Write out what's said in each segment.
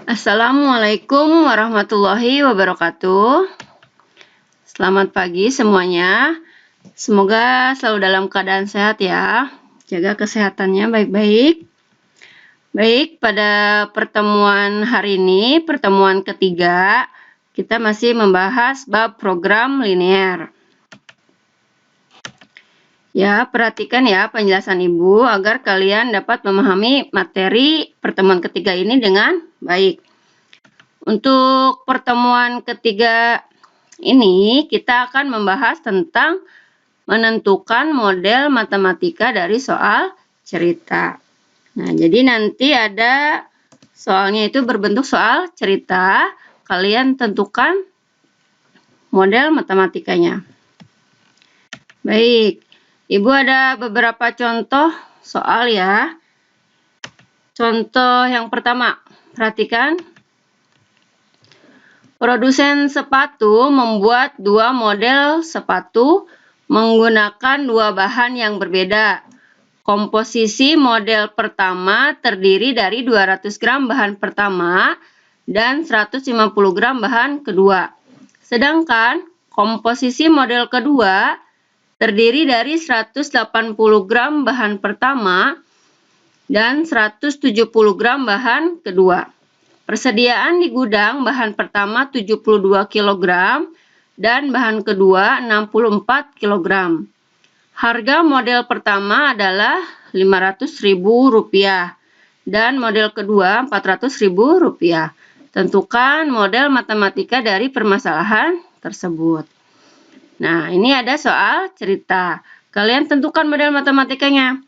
Assalamualaikum warahmatullahi wabarakatuh. Selamat pagi semuanya. Semoga selalu dalam keadaan sehat ya. Jaga kesehatannya baik-baik. Baik, pada pertemuan hari ini, pertemuan ketiga, kita masih membahas bab program linear. Ya, perhatikan ya penjelasan Ibu agar kalian dapat memahami materi pertemuan ketiga ini dengan baik. Untuk pertemuan ketiga ini kita akan membahas tentang menentukan model matematika dari soal cerita. Nah, jadi nanti ada soalnya itu berbentuk soal cerita. Kalian tentukan model matematikanya. Baik, Ibu ada beberapa contoh soal ya. Contoh yang pertama, perhatikan. Produsen sepatu membuat dua model sepatu menggunakan dua bahan yang berbeda. Komposisi model pertama terdiri dari 200 gram bahan pertama dan 150 gram bahan kedua. Sedangkan komposisi model kedua terdiri dari 180 gram bahan pertama dan 170 gram bahan kedua. Persediaan di gudang bahan pertama 72 kg dan bahan kedua 64 kg. Harga model pertama adalah Rp500.000 dan model kedua Rp400.000. Tentukan model matematika dari permasalahan tersebut. Nah, ini ada soal cerita. Kalian tentukan model matematikanya.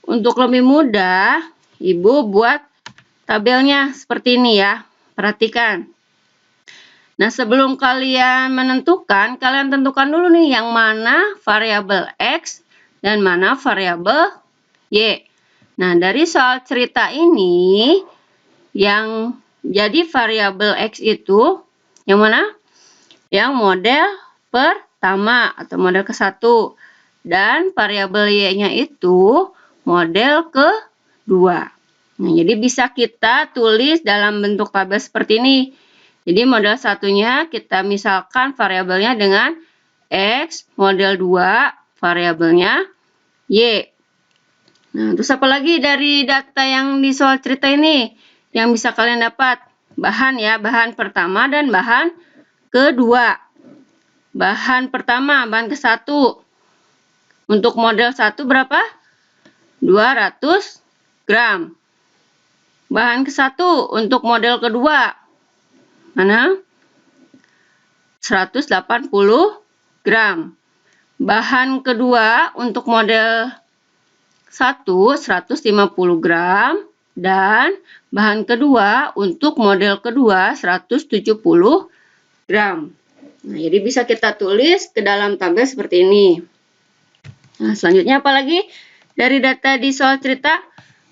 Untuk lebih mudah, Ibu buat tabelnya seperti ini ya. Perhatikan. Nah, sebelum kalian menentukan, kalian tentukan dulu nih yang mana variabel X dan mana variabel Y. Nah, dari soal cerita ini, yang jadi variabel X itu yang mana? Yang model pertama atau model ke-1. Dan variabel Y-nya itu model kedua. Nah, jadi bisa kita tulis dalam bentuk tabel seperti ini. Jadi model satunya kita misalkan variabelnya dengan X, model 2 variabelnya Y. Nah, terus apa lagi dari data yang di soal cerita ini yang bisa kalian dapat? Bahan ya, bahan pertama dan bahan kedua. Bahan pertama, bahan ke-1. Untuk model 1 berapa? 200 gram. Bahan ke-1 untuk model kedua. Mana? 180 gram. Bahan kedua untuk model 1 150 gram. Dan bahan kedua untuk model kedua 170 gram. Nah, jadi bisa kita tulis ke dalam tabel seperti ini. Nah, selanjutnya apa lagi? Dari data di soal cerita,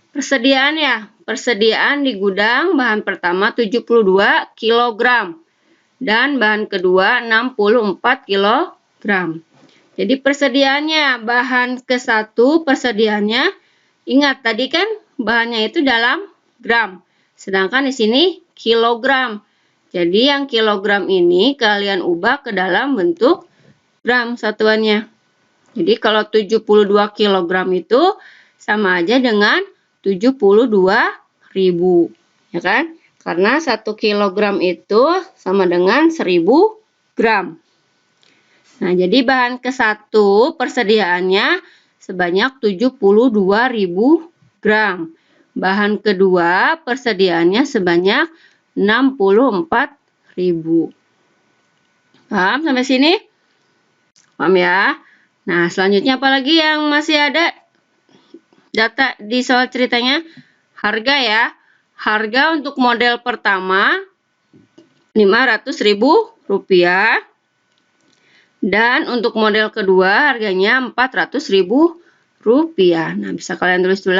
persediaan ya. Persediaan di gudang bahan pertama 72 kg dan bahan kedua 64 kg. Jadi persediaannya bahan ke-1 persediaannya, ingat tadi kan bahannya itu dalam gram. Sedangkan di sini kilogram. Jadi yang kilogram ini kalian ubah ke dalam bentuk gram satuannya. Jadi kalau 72 kg itu sama aja dengan 72.000, ya kan? Karena 1 kg itu sama dengan 1000 gram. Nah, jadi bahan ke-1 persediaannya sebanyak 72.000 gram. Bahan kedua persediaannya sebanyak 64.000. Paham sampai sini? Paham ya? Nah, selanjutnya apa lagi yang masih ada? Data di soal ceritanya, harga ya. Harga untuk model pertama Rp500.000 dan untuk model kedua harganya Rp400.000. Nah, bisa kalian tulis dulu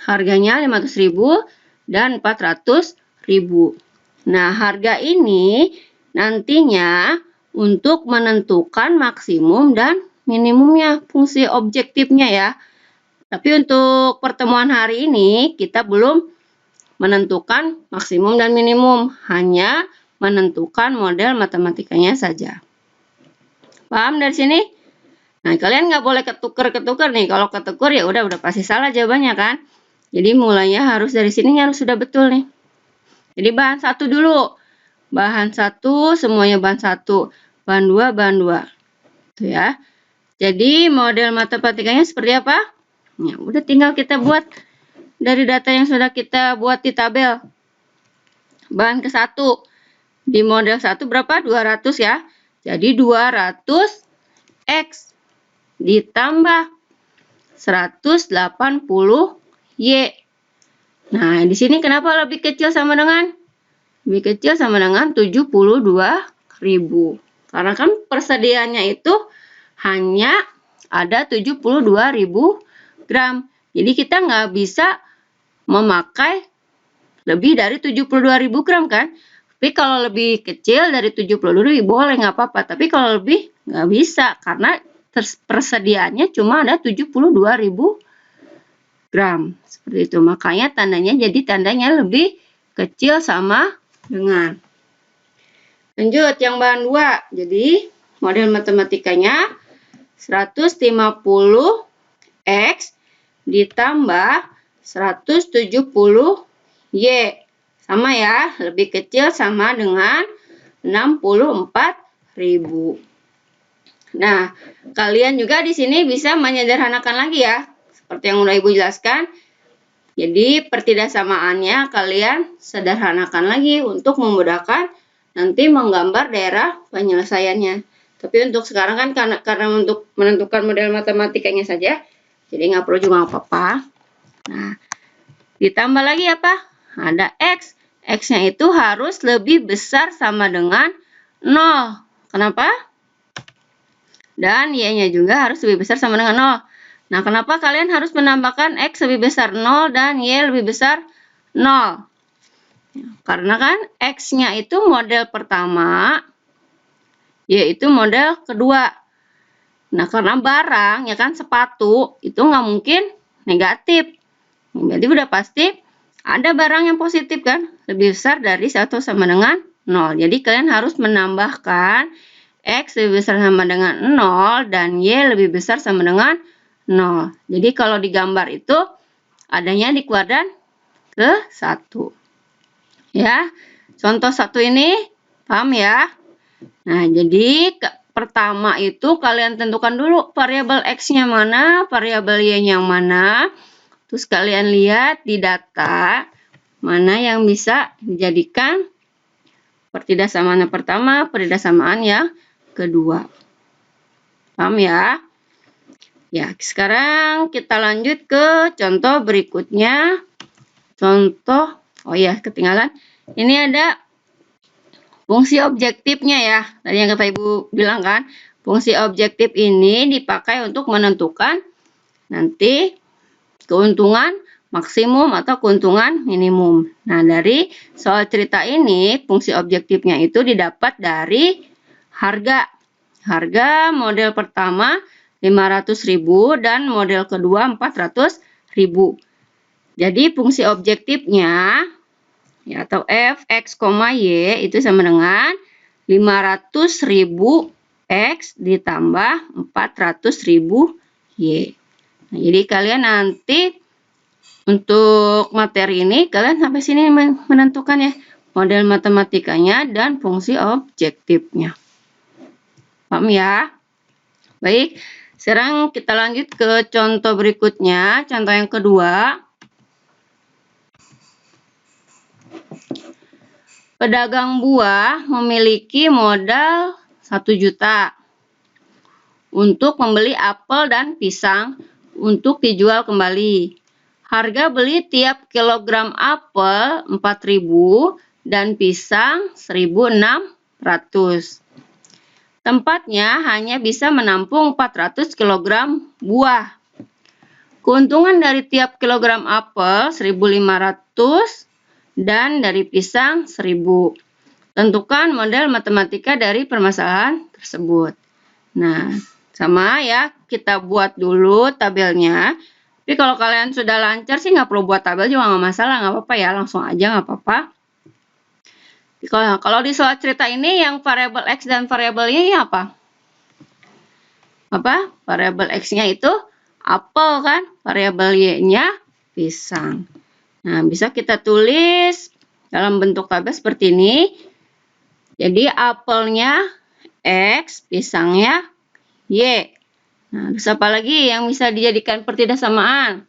harganya Rp500.000 dan Rp400.000. Nah, harga ini nantinya untuk menentukan maksimum dan minimumnya, fungsi objektifnya ya. Tapi untuk pertemuan hari ini kita belum menentukan maksimum dan minimum, hanya menentukan model matematikanya saja. Paham dari sini? Nah, kalian nggak boleh ketuker-ketuker nih. Kalau ketuker ya udah pasti salah jawabannya kan. Jadi mulainya harus dari sini harus sudah betul nih. Jadi bahan 1 dulu. Bahan 1 semuanya bahan 1. Bahan 2 bahan 2. Tuh ya. Jadi model matematikanya seperti apa? Ya, udah tinggal kita buat dari data yang sudah kita buat di tabel. Bahan ke-1. Di model 1 berapa? 200 ya. Jadi 200 X ditambah 180 Y. Nah, di sini kenapa lebih kecil sama dengan? Lebih kecil sama dengan 72.000. Karena kan persediaannya itu hanya ada 72.000 gram. Jadi kita nggak bisa memakai lebih dari 72.000 gram kan? Tapi kalau lebih kecil dari 72.000 boleh nggak apa-apa. Tapi kalau lebih nggak bisa karena persediaannya cuma ada 72.000 gram. Seperti itu. Makanya tandanya jadi tandanya lebih kecil sama dengan. Lanjut yang bahan 2. Jadi model matematikanya 150 X ditambah 170 Y. Sama ya, lebih kecil sama dengan 64.000. Nah, kalian juga di sini bisa menyederhanakan lagi ya. Seperti yang udah Ibu jelaskan. Jadi, pertidaksamaannya kalian sederhanakan lagi untuk memudahkan nanti menggambar daerah penyelesaiannya. Tapi untuk sekarang kan karena untuk menentukan model matematikanya saja, jadi nggak perlu juga apa-apa. Nah, ditambah lagi apa? Ada X. X-nya itu harus lebih besar sama dengan 0. Kenapa? Dan Y-nya juga harus lebih besar sama dengan 0. Nah, kenapa kalian harus menambahkan X lebih besar 0 dan Y lebih besar 0? Karena kan X-nya itu model pertama, Y itu model kedua. Nah, karena barang, ya kan sepatu, itu nggak mungkin negatif. Jadi udah pasti ada barang yang positif kan, lebih besar dari 1 sama dengan 0. Jadi kalian harus menambahkan X lebih besar sama dengan 0 dan Y lebih besar sama dengan 0. Jadi kalau digambar itu adanya di kuadran ke-1. Ya, contoh 1 ini paham ya? Nah, jadi pertama itu kalian tentukan dulu variabel X-nya mana, variabel Y-nya yang mana. Terus kalian lihat di data mana yang bisa dijadikan pertidaksamaan yang pertama, pertidaksamaan yang kedua. Paham ya? Ya, sekarang kita lanjut ke contoh berikutnya. Contoh, oh ya, ketinggalan. Ini ada fungsi objektifnya ya. Tadi yang kata Ibu bilang kan, fungsi objektif ini dipakai untuk menentukan nanti keuntungan maksimum atau keuntungan minimum. Nah, dari soal cerita ini, fungsi objektifnya itu didapat dari harga. Harga model pertama 500.000 dan model kedua 400.000. Jadi fungsi objektifnya ya, atau f x, y itu sama dengan 500.000 x ditambah 400.000 y. Nah, jadi kalian nanti untuk materi ini kalian sampai sini menentukan ya model matematikanya dan fungsi objektifnya. Paham ya? Baik, sekarang kita lanjut ke contoh berikutnya, contoh yang kedua. Pedagang buah memiliki modal 1 juta untuk membeli apel dan pisang untuk dijual kembali. Harga beli tiap kilogram apel 4.000 dan pisang 1.600. Tempatnya hanya bisa menampung 400 kg buah. Keuntungan dari tiap kilogram apel 1.500 dan dari pisang 1.000. Tentukan model matematika dari permasalahan tersebut. Nah, sama ya, kita buat dulu tabelnya. Tapi kalau kalian sudah lancar sih nggak perlu buat tabel juga nggak masalah, nggak apa-apa ya, langsung aja nggak apa-apa. Kalau di soal cerita ini yang variabel X dan variabel Y apa? Variabel X-nya itu apel kan, variabel Y-nya pisang. Nah, bisa kita tulis dalam bentuk tabel seperti ini. Jadi apelnya X, pisangnya Y. Nah, terus apa lagi yang bisa dijadikan pertidaksamaan?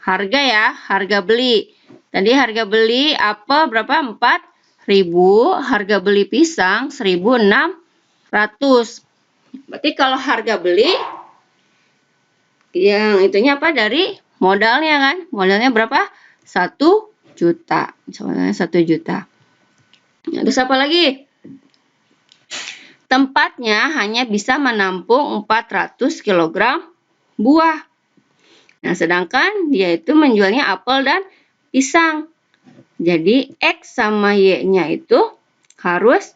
Harga ya, harga beli. Tadi harga beli apel berapa? 4.000, harga beli pisang 1.600. Berarti kalau harga beli yang itunya apa? Dari modalnya kan? Modalnya berapa? 1 juta. Misalnya 1 juta. Nah, terus apa lagi? Tempatnya hanya bisa menampung 400 kg buah. Nah, sedangkan dia itu menjualnya apel dan pisang. Jadi X sama Y-nya itu harus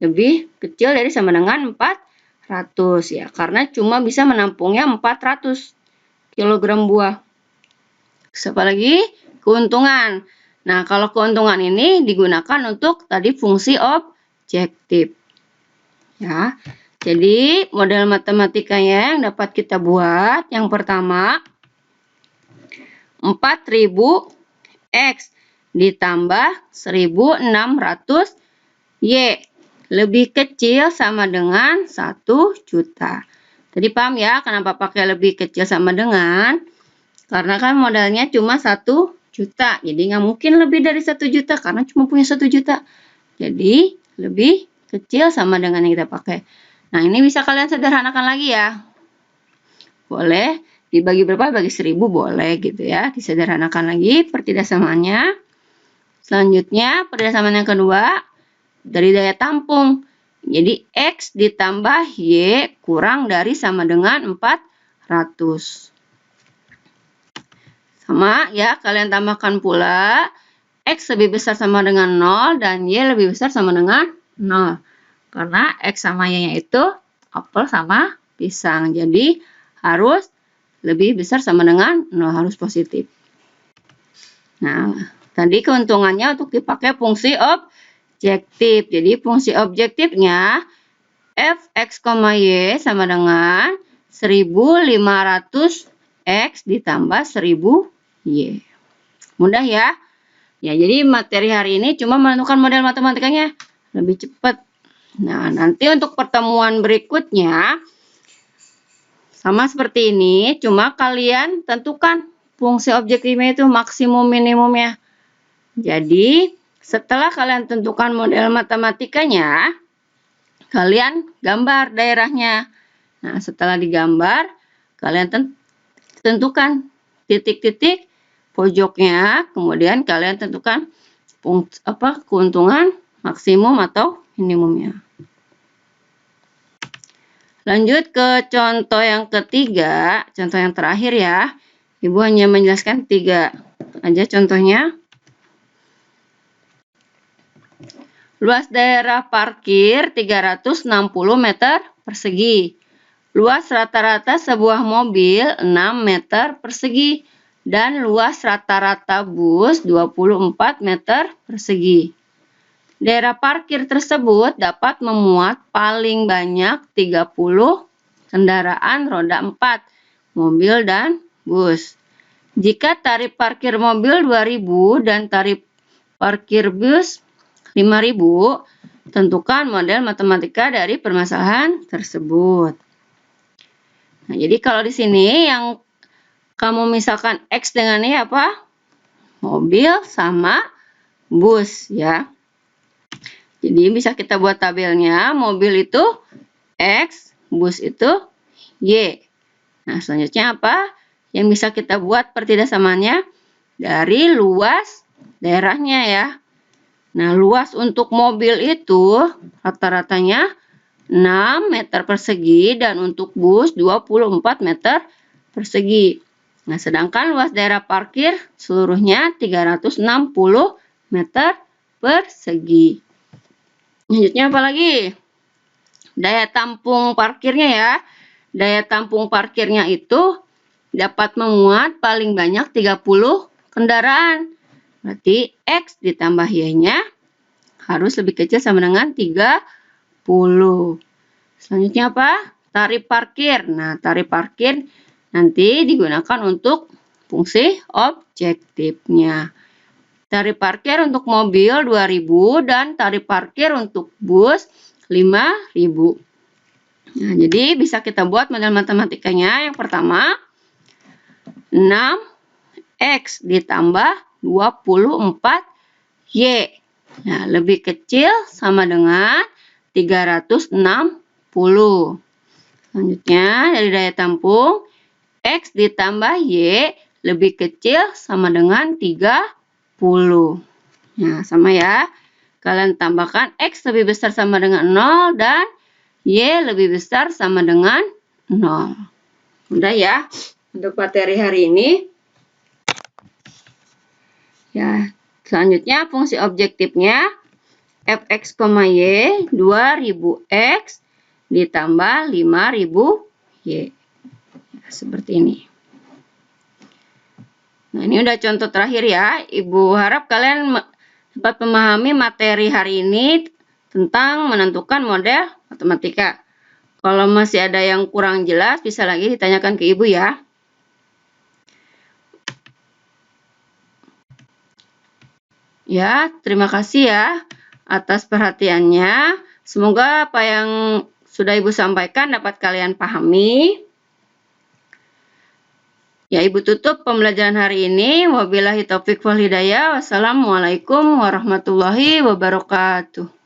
lebih kecil dari sama dengan 400 ya, karena cuma bisa menampungnya 400 kg buah. Siapa lagi? Keuntungan. Nah, kalau keuntungan ini digunakan untuk tadi fungsi objektif. Ya. Jadi, model matematikanya yang dapat kita buat yang pertama 4.000 X ditambah 1.600 Y lebih kecil sama dengan 1 juta. Tadi paham ya kenapa pakai lebih kecil sama dengan? Karena kan modalnya cuma 1 juta. Jadi nggak mungkin lebih dari 1 juta karena cuma punya 1 juta. Jadi lebih kecil sama dengan yang kita pakai. Nah, ini bisa kalian sederhanakan lagi ya. Boleh dibagi berapa? Bagi 1.000 boleh gitu ya. Disederhanakan lagi pertidaksamaannya. Selanjutnya, pertidaksaaman yang kedua dari daya tampung. Jadi X ditambah Y kurang dari sama dengan 400. Sama ya, kalian tambahkan pula X lebih besar sama dengan 0 dan Y lebih besar sama dengan 0. Karena X sama Y-nya itu apel sama pisang. Jadi harus lebih besar sama dengan 0, harus positif. Nah, tadi keuntungannya untuk dipakai fungsi objektif. Jadi fungsi objektifnya f(x, y) sama dengan 1.500 X ditambah 1.000 Y. Mudah ya? Ya, jadi materi hari ini cuma menentukan model matematikanya lebih cepat. Nah, nanti untuk pertemuan berikutnya sama seperti ini, cuma kalian tentukan fungsi objektifnya itu maksimum minimumnya. Jadi, setelah kalian tentukan model matematikanya, kalian gambar daerahnya. Nah, setelah digambar, kalian tentukan titik-titik pojoknya, kemudian kalian tentukan keuntungan maksimum atau minimumnya. Lanjut ke contoh yang ketiga, contoh yang terakhir ya. Ibu hanya menjelaskan 3 aja contohnya. Luas daerah parkir 360 meter persegi. Luas rata-rata sebuah mobil 6 meter persegi. Dan luas rata-rata bus 24 meter persegi. Daerah parkir tersebut dapat memuat paling banyak 30 kendaraan roda 4, mobil dan bus. Jika tarif parkir mobil 2.000 dan tarif parkir bus 5.000, tentukan model matematika dari permasalahan tersebut. Nah, jadi kalau di sini yang kamu misalkan X dengan ini apa? Mobil sama bus ya. Jadi bisa kita buat tabelnya, mobil itu X, bus itu Y. Nah, selanjutnya apa? Yang bisa kita buat pertidaksamaannya dari luas daerahnya ya. Nah, luas untuk mobil itu rata-ratanya 6 meter persegi dan untuk bus 24 meter persegi. Nah, sedangkan luas daerah parkir seluruhnya 360 meter persegi. Selanjutnya apa lagi? Daya tampung parkirnya ya. Daya tampung parkirnya itu dapat memuat paling banyak 30 kendaraan. Berarti X ditambah Y-nya harus lebih kecil sama dengan 30. Selanjutnya apa? Tarif parkir. Nah, tarif parkir nanti digunakan untuk fungsi objektifnya. Tarif parkir untuk mobil 2.000 dan tarif parkir untuk bus 5.000. Nah, jadi bisa kita buat model matematikanya. Yang pertama, 6X ditambah 24Y. Nah, lebih kecil sama dengan 360. Selanjutnya, dari daya tampung, X ditambah Y lebih kecil sama dengan 30. Nah, sama ya. Kalian tambahkan X lebih besar sama dengan 0 dan Y lebih besar sama dengan 0. Udah ya untuk materi hari ini. Ya, selanjutnya fungsi objektifnya fx, y 2000x ditambah 5000y. Seperti ini. Nah, ini udah contoh terakhir ya. Ibu harap kalian dapat memahami materi hari ini tentang menentukan model matematika. Kalau masih ada yang kurang jelas, bisa lagi ditanyakan ke ibu ya. Ya, terima kasih ya atas perhatiannya. Semoga apa yang sudah ibu sampaikan dapat kalian pahami. Ya, ibu tutup pembelajaran hari ini. Wabillahi taufiq wal hidayah. Wassalamualaikum warahmatullahi wabarakatuh.